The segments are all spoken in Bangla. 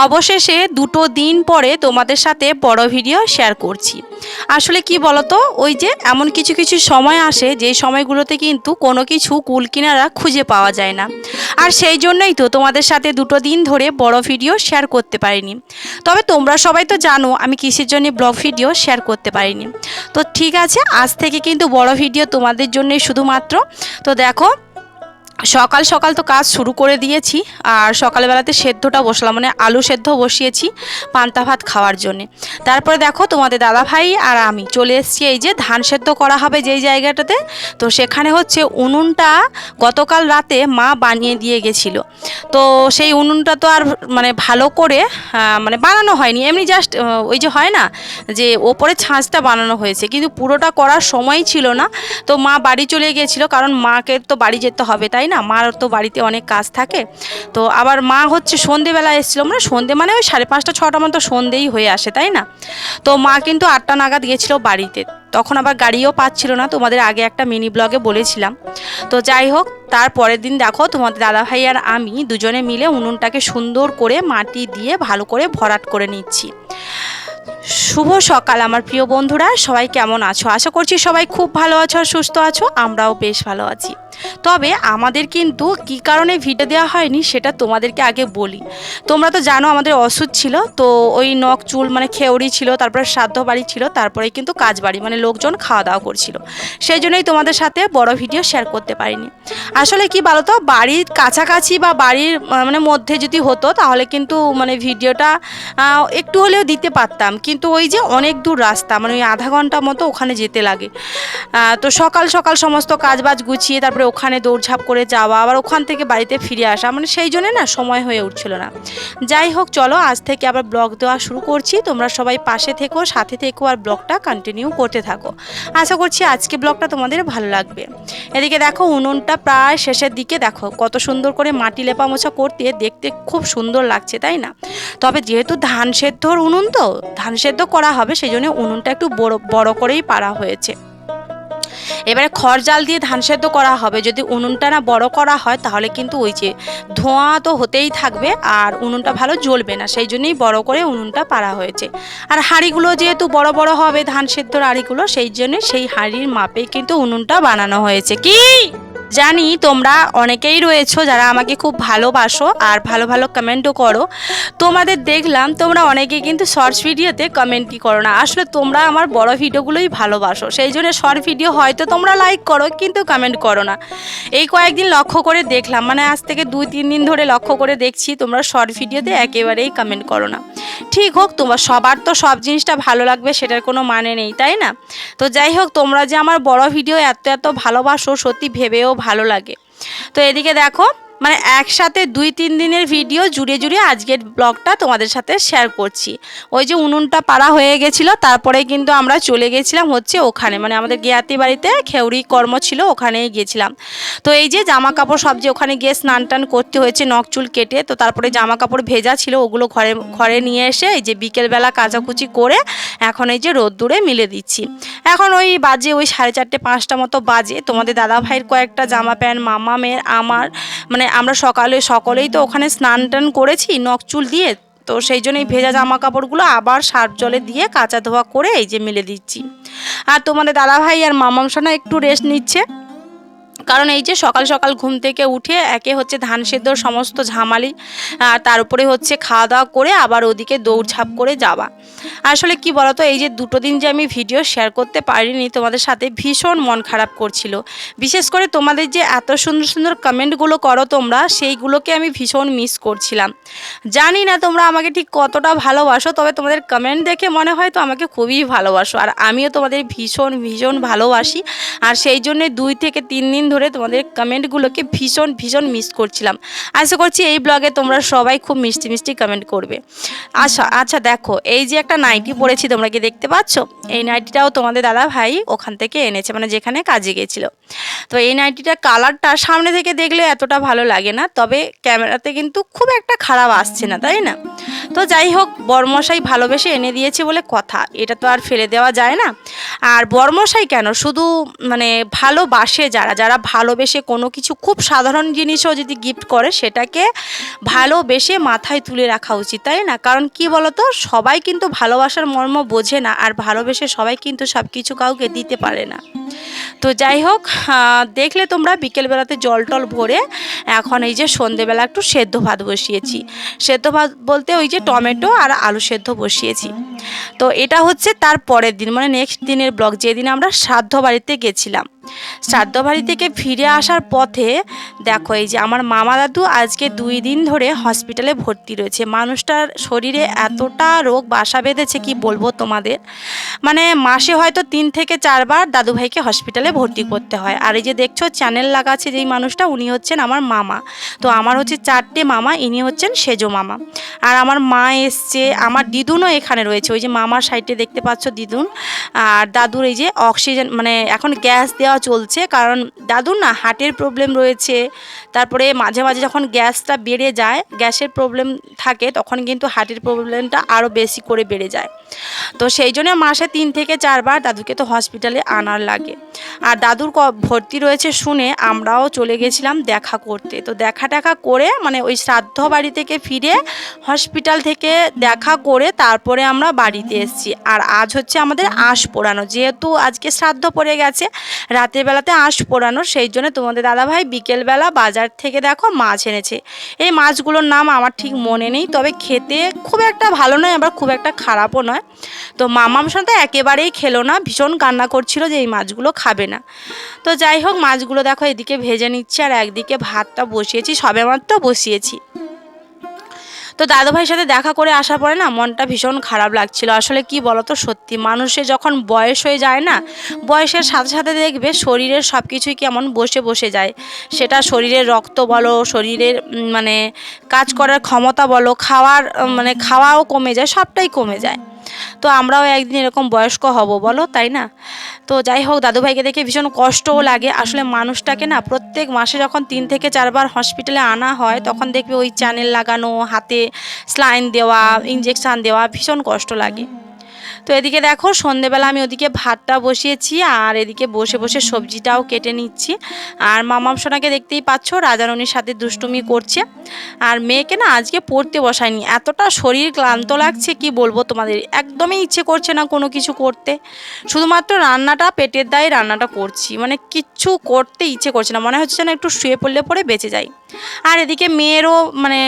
অবশেষে দুটো দিন পরে তোমাদের সাথে বড় ভিডিও শেয়ার করছি। আসলে কি বলতো, ওই যে এমন কিছু কিছু সময় আসে যেই সময়গুলোতে কিন্তু কোনো কিছু কুল কিনারা খুঁজে পাওয়া যায় না। আর সেই জন্যই তো তোমাদের সাথে দুটো দিন ধরে বড় ভিডিও শেয়ার করতে পারিনি। তবে তোমরা সবাই তো জানো আমি কিসের জন্য ব্লগ ভিডিও শেয়ার করতে পারিনি। তো ঠিক আছে, আজ থেকে কিন্তু বড় ভিডিও তোমাদের জন্যই শুধুমাত্র। তো দেখো, সকাল সকাল তো কাজ শুরু করে দিয়েছি। আর সকালবেলাতে সেদ্ধটা বসলাম, মানে আলু সেদ্ধ বসিয়েছি পান্তা ভাত খাওয়ার জন্যে। তারপরে দেখো তোমাদের দাদাভাই আর আমি চলে এসেছি এই যে ধান সেদ্ধ করা হবে যেই জায়গাটাতে। তো সেখানে হচ্ছে উনুনটা গতকাল রাতে মা বানিয়ে দিয়ে গেছিলো। তো সেই উনুনটা তো আর মানে ভালো করে মানে বানানো হয়নি, এমনি জাস্ট ওই যে হয় না যে ওপরে ছাঁচটা বানানো হয়েছে, কিন্তু পুরোটা করার সময় ছিল না। তো মা বাড়ি চলে গিয়েছিলো, কারণ মাকে তো বাড়ি যেতে হবে তাই না, মার তো বাড়িতে অনেক কাজ থাকে। তো আবার মা হচ্ছে সন্ধেবেলা এসেছিলো, মানে সন্ধে মানে ওই 5:30 6টা মতো সন্ধেই হয়ে আসে তাই না। তো মা কিন্তু 8টা নাগাদ গিয়েছিলো বাড়িতে, তখন আবার গাড়িও পাচ্ছিল না, তোমাদের আগে একটা মিনি ব্লগে বলেছিলাম। তো যাই হোক, তার পরের দিন দেখো তোমাদের দাদাভাই আর আমি দুজনে মিলে উনুনটাকে সুন্দর করে মাটি দিয়ে ভালো করে ভরাট করে নিচ্ছি। শুভ সকাল আমার প্রিয় বন্ধুরা, সবাই কেমন আছো? আশা করছি সবাই খুব ভালো আছো আর সুস্থ আছো, আমরাও বেশ ভালো আছি। তবে আমাদের কিন্তু কী কারণে ভিডিও দেওয়া হয়নি সেটা তোমাদেরকে আগে বলি। তোমরা তো জানো আমাদের ওষুধ ছিল, তো ওই নখ চুল মানে খেউড়ি ছিল, তারপরে শ্রাদ্ধ বাড়ি ছিল, তারপরে কিন্তু কাজ বাড়ি মানে লোকজন খাওয়া দাওয়া করছিল। সেই জন্যই তোমাদের সাথে বড় ভিডিও শেয়ার করতে পারিনি। আসলে কি বলো তো, বাড়ির কাছাকাছি বা বাড়ির মানে মধ্যে যদি হতো তাহলে কিন্তু মানে ভিডিওটা একটু হলেও দিতে পারতাম, কিন্তু ওই যে অনেক দূর রাস্তা, মানে ওই আধা ঘন্টা মতো ওখানে যেতে লাগে। তো সকাল সকাল সমস্ত কাজবাজ গুছিয়ে তারপরে ওখানে দৌড়ঝাঁপ করে যাওয়া, আবার ওখান থেকে বাড়িতে ফিরে আসা, মানে সেই জন্যে না সময় হয়ে উঠছিল না। যাই হোক, চলো আজ থেকে আবার ব্লগ দেওয়া শুরু করছি। তোমরা সবাই পাশে থেকো, সাথে থেকো, আর ব্লগটা কন্টিনিউ করতে থাকো। আশা করছি আজকে ব্লগটা তোমাদের ভালো লাগবে। এদিকে দেখো উনুনটা প্রায় শেষের দিকে, দেখো কত সুন্দর করে মাটি লেপা মোছা করতে দেখতে খুব সুন্দর লাগছে তাই না। তবে যেহেতু ধান সেদ্ধর উনুন, তো ধান সেদ্ধ করা হবে সেই জন্য উনুনটা একটু বড় বড় করেই পাড়া হয়েছে। এবারে খড় জাল দিয়ে ধান সেদ্ধ করা হবে, যদি উনুনটা না বড় করা হয় তাহলে কিন্তু ওই যে ধোঁয়া তো হতেই থাকবে আর উনুনটা ভালো জ্বলবে না, সেই জন্যই বড় করে উনুনটা পাড়া হয়েছে। আর হাঁড়িগুলো যেহেতু বড় বড় হবে ধান সেদ্ধর হাঁড়িগুলো, সেই জন্য সেই হাঁড়ির মাপেই কিন্তু উনুনটা বানানো হয়েছে। কি জানি তোমরা অনেকেই রয়েছো যারা আমাকে খুব ভালোবাসো আর ভালো ভালো কমেন্টও করো। তোমাদের দেখলাম তোমরা অনেকেই কিন্তু শর্টস ভিডিওতে কমেন্টই করো না। আসলে তোমরা আমার বড় ভিডিওগুলোই ভালোবাসো, সেই জন্য শর্ট ভিডিও হয়তো তোমরা লাইক করো কিন্তু কমেন্ট করো না। এই কয়েকদিন লক্ষ্য করে দেখলাম, মানে আজ থেকে 2-3 দিন ধরে লক্ষ্য করে দেখছি তোমরা শর্ট ভিডিওতে একেবারেই কমেন্ট করো না। ঠিক হোক, তোমার সবার তো সব জিনিসটা ভালো লাগবে সেটার কোনো মানে নেই তাই না। তো যাই হোক, তোমরা যে আমার বড় ভিডিও এত এত ভালোবাসো সত্যি ভেবেও ভালো লাগে। তো এদিকে দেখো, মানে একসাথে 2-3 দিনের ভিডিও জুড়ে জুড়ে আজকের ব্লগটা তোমাদের সাথে শেয়ার করছি। ওই যে উনুনটা পাড়া হয়ে গেছিলো, তারপরে কিন্তু আমরা চলে গেছিলাম হচ্ছে ওখানে, মানে আমাদের গিয়াতি বাড়িতে খেউড়ি কর্ম ছিল, ওখানেই গিয়েছিলাম। তো এই যে জামা কাপড় সব যে ওখানে গিয়ে স্নান টান করতে হয়েছে নখ চুল কেটে, তো তারপরে জামা কাপড় ভেজা ছিল ওগুলো ঘরে ঘরে নিয়ে এসে এই যে বিকেলবেলা কাচাকুচি করে এখন এই যে রোদ্দুরে মিলে দিচ্ছি। এখন ওই বাজে ওই 4:30 5টা মতো বাজে। তোমাদের দাদা ভাইয়ের কয়েকটা জামা প্যান্ট, মামা মেয়ের, আমার, মানে আমরা সকলেই তো ওখানে স্নান টান করেছি নখ চুল দিয়ে, তো সেই জন্য এই ভেজা জামা কাপড়গুলো আবার সার্ফ জলে দিয়ে কাচা ধোয়া করে এই যে মেলে দিচ্ছি। আর তোমাদের দাদা ভাই আর মামাংসনা একটু রেস্ট নিচ্ছে, কারণ এই যে সকাল সকাল ঘুম থেকে উঠে একে হচ্ছে ধান সেদ্ধর সমস্ত ঝামালি, আর তার উপরে হচ্ছে খাওয়া দাওয়া করে আবার ওদিকে দৌড়ঝাঁপ করে যাওয়া। আসলে কি বলতো, এই যে দুটো দিন যে আমি ভিডিও শেয়ার করতে পারিনি তোমাদের সাথে, ভীষণ মন খারাপ করছিল। বিশেষ করে তোমাদের যে এত সুন্দর সুন্দর কমেন্টগুলো করো তোমরা, সেইগুলোকে আমি ভীষণ মিস করছিলাম। জানি না তোমরা আমাকে ঠিক কতটা ভালোবাসো, তবে তোমাদের কমেন্ট দেখে মনে হয় তো আমাকে খুবই ভালোবাসো, আর আমিও তোমাদের ভীষণ ভীষণ ভালোবাসি। আর সেই জন্যে 2 থেকে 3 দিন ধরে তোমাদের কমেন্টগুলোকে ভীষণ ভীষণ মিস করছিলাম। আশা করছি এই ব্লগে তোমরা সবাই খুব মিষ্টি মিষ্টি কমেন্ট করবে। আচ্ছা দেখো, এই যে একটা নাইটি পরেছি তোমরা কি দেখতে পাচ্ছ, এই নাইটিটাও তোমাদের দাদা ভাই ওখান থেকে এনেছে, মানে যেখানে কাজে গেছিল। তো এই নাইটিটার কালারটা সামনে থেকে দেখলে এতটা ভালো লাগে না, তবে ক্যামেরাতে কিন্তু খুব একটা খারাপ আসছে না তাই না। তো যাই হোক, বরমশাই ভালোবেসে এনে দিয়েছে বলে কথা, এটা তো আর ফেলে দেওয়া যায় না। আর বরমশাই কেন, শুধু মানে ভালোবাসে যারা যারা ভালোবেসে কোনো কিছু খুব সাধারণ জিনিসও যদি গিফট করে সেটাকে ভালোবেসে মাথায় তুলে রাখা উচিত, তাই না? কারণ কি বলতো, সবাই কিন্তু ভালোবাসার মর্ম বোঝে না, আর ভালোবেসে সবাই কিন্তু সব কিছু কাউকে দিতে পারে না। তো যাই হোক, দেখলে তোমরা বিকেলবেলাতে জল টল ভরে এখন এই যে সন্ধেবেলা একটু সেদ্ধ ভাত বসিয়েছি। সেদ্ধ ভাত বলতে ওই যে টমেটো আর আলু সেদ্ধ বসিয়েছি। তো এটা হচ্ছে তার পরের দিন, মানে নেক্সট দিনের ব্লগ, যেদিন আমরা শ্রাদ্ধ বাড়িতে গেছিলাম। শ্রাদ্ধ বাড়ি থেকে ফিরে আসার পথে দেখো এই যে আমার মামা দাদু আজকে 2 দিন ধরে হসপিটালে ভর্তি রয়েছে। মানুষটার শরীরে এতটা রোগ বাসা বেঁধেছে কি বলবো তোমাদের, মানে মাসে হয়তো 3 থেকে 4 বার দাদুভাইকে হসপিটালে ভর্তি করতে হয়। আর এই যে দেখছো চ্যানেল লাগাচ্ছে যেই মানুষটা, উনি হচ্ছেন আমার মামা। তো আমার হচ্ছে 4টে মামা, ইনি হচ্ছেন সেজো মামা। আর আমার মা এসছে, আমার দিদুনও এখানে রয়েছে, ওই যে মামার সাইডে দেখতে পাচ্ছ দিদুন। আর দাদুর এই যে অক্সিজেন, মানে এখন গ্যাস দেওয়া চলছে, কারণ দাদুর না হার্টের প্রবলেম রয়েছে। তারপরে মাঝে মাঝে যখন গ্যাসটা বেড়ে যায়, গ্যাসের প্রবলেম থাকে, তখন কিন্তু হার্টের প্রবলেমটা আরও বেশি করে বেড়ে যায়। তো সেই জন্য মাসে 3 থেকে 4 বার দাদুকে তো হসপিটালে আনার লাগে। আর দাদুর ভর্তি রয়েছে শুনে আমরাও চলে গেছিলাম দেখা করতে। তো দেখা করে মানে ওই শ্রাদ্ধ বাড়ি থেকে ফিরে হসপিটাল থেকে দেখা করে তারপরে আমরা বাড়িতে এসেছি। আর আজ হচ্ছে আমাদের আঁশ পোড়ানো, যেহেতু আজকে শ্রাদ্ধ পড়ে গেছে, রাতের বেলাতে আঁশ পোড়ানো, সেই জন্য তোমাদের দাদাভাই বিকেলবেলা বাজার থেকে দেখো মাছ এনেছে। এই মাছগুলোর নাম আমার ঠিক মনে নেই, তবে খেতে খুব একটা ভালো নয়, আবার খুব একটা খারাপও নয়। তো মামাম সাথে একেবারেই খেলো না, ভীষণ কান্না করছিল যে এই মাছগুলো খাবে না। তো যাই হোক, মাছগুলো দেখো এদিকে ভেজে নিচ্ছে, আর একদিকে ভাতটা বসিয়েছি, সবেমাত্র বসিয়েছি। তো দাদুভাইয়ের সাথে দেখা করে আসার পরে না মনটা ভীষণ খারাপ লাগছিল। আসলে কি বলতো, সত্যি মানুষের যখন বয়স হয়ে যায় না, বয়সের সাথে সাথে দেখবে শরীরের সব কিছুই কেমন বসে বসে যায়। সেটা শরীরের রক্ত বলো, শরীরের মানে কাজ করার ক্ষমতা বলো, খাওয়ার মানে খাওয়াও কমে যায়, সবটাই কমে যায়। তো আমরাও একদিন এরকম বয়স্ক হব বলো, তাই না? তো যাই হোক, দাদুভাইকে দেখে ভীষণ কষ্টও লাগে। আসলে মানুষটাকে না প্রত্যেক মাসে যখন 3 থেকে 4 বার হসপিটালে আনা হয়, তখন দেখবে ওই চ্যানেল লাগানো, হাতে স্লাইন দেওয়া, ইঞ্জেকশান দেওয়া, ভীষণ কষ্ট লাগে। তো এদিকে দেখো সন্ধেবেলা আমি ওদিকে ভাতটা বসিয়েছি, আর এদিকে বসে বসে সবজিটাও কেটে নিচ্ছি। আর মামাম সোনাকে দেখতেই পাচ্ছ রাজারণীর সাথে দুষ্টুমি করছে। আর মেয়েকে না আজকে পড়তে বসায়নি, এতটা শরীর ক্লান্ত লাগছে কি বলবো তোমাদের, একদমই ইচ্ছে করছে না কোনো কিছু করতে। শুধুমাত্র রান্নাটা পেটের দায়ে রান্নাটা করছি, মানে কিচ্ছু করতে ইচ্ছে করছে না, মনে হচ্ছে না একটু শুয়ে পড়লে পরে বেঁচে যাই। আর এদিকে মেয়েরও মানে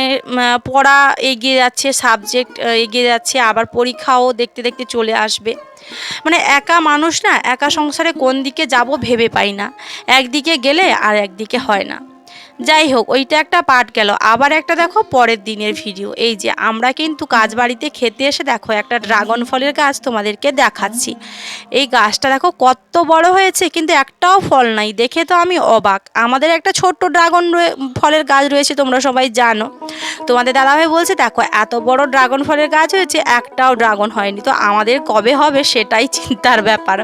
পড়া এগিয়ে যাচ্ছে, সাবজেক্ট এগিয়ে যাচ্ছে, আবার পরীক্ষাও দেখতে দেখতে চলে আসবে। মানে একা মানুষ না, একা সংসারে কোন দিকে যাব ভেবে পাই না, একদিকে গেলে আর একদিকে হয় না। যাই হোক, ওইটা একটা পার্ট গেল। আবার একটা দেখো পরের দিনের ভিডিও, এই যে আমরা কিন্তু কাজ বাড়িতে খেতে এসে দেখো একটা ড্রাগন ফলের গাছ তোমাদেরকে দেখাচ্ছি। এই গাছটা দেখো কত বড় হয়েছে, কিন্তু একটাও ফল নাই, দেখে তো আমি অবাক। আমাদের একটা ছোট্ট ড্রাগন ফলের গাছ রয়েছে, তোমরা সবাই জানো। তোমাদের দাদাভাই বলছে দেখো এত বড় ড্রাগন ফলের গাছ হয়েছে, একটাও ড্রাগন হয়নি। তো আমাদের কবে হবে সেটাই চিন্তার ব্যাপার।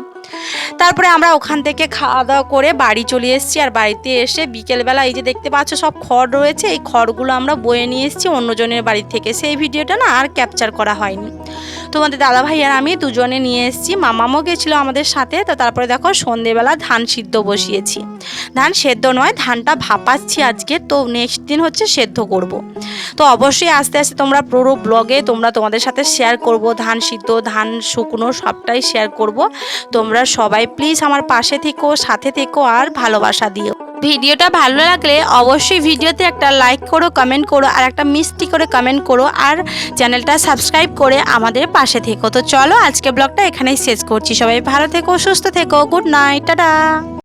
তারপরে আমরা ওখান থেকে খাওয়া দাওয়া করে বাড়ি চলে এসেছি। আর বাড়িতে এসে বিকেলবেলা এই যে দেখতে পাচ্ছ সব খড় রয়েছে, এই খড়গুলো আমরা বয়ে নিয়ে এসেছি অন্যজনের বাড়ি থেকে। সেই ভিডিওটা না আর ক্যাপচার করা হয়নি। তোমাদের দাদাভাই আর আমি দুজনে নিয়ে এসেছি, মামামও গেছিলো আমাদের সাথে। তো তারপরে দেখো সন্ধেবেলা ধান সিদ্ধ বসিয়েছি, ধান সেদ্ধ নয়, ধানটা ভাপাচ্ছি আজকে। তো নেক্সট দিন হচ্ছে সেদ্ধ করব। তো অবশ্যই আস্তে আস্তে তোমরা পুরো ব্লগে তোমাদের সাথে শেয়ার করব, ধান সিদ্ধ ধান শুকনো সবটাই শেয়ার করব। তোমরা সবাই প্লিজ আমার পাশে থেকো, সাথে থেকো, আর ভালোবাসা দিও। ভিডিওটা ভালো লাগলে অবশ্যই ভিডিওতে একটা লাইক করো, কমেন্ট করো, আর একটা মিষ্টি করে কমেন্ট করো, আর চ্যানেলটা সাবস্ক্রাইব করে আমাদের পাশে থেকো। তো চলো আজকে ব্লগটা এখানেই শেষ করছি। সবাই ভালো থেকো, সুস্থ থেকো, গুড নাইট, টাটা।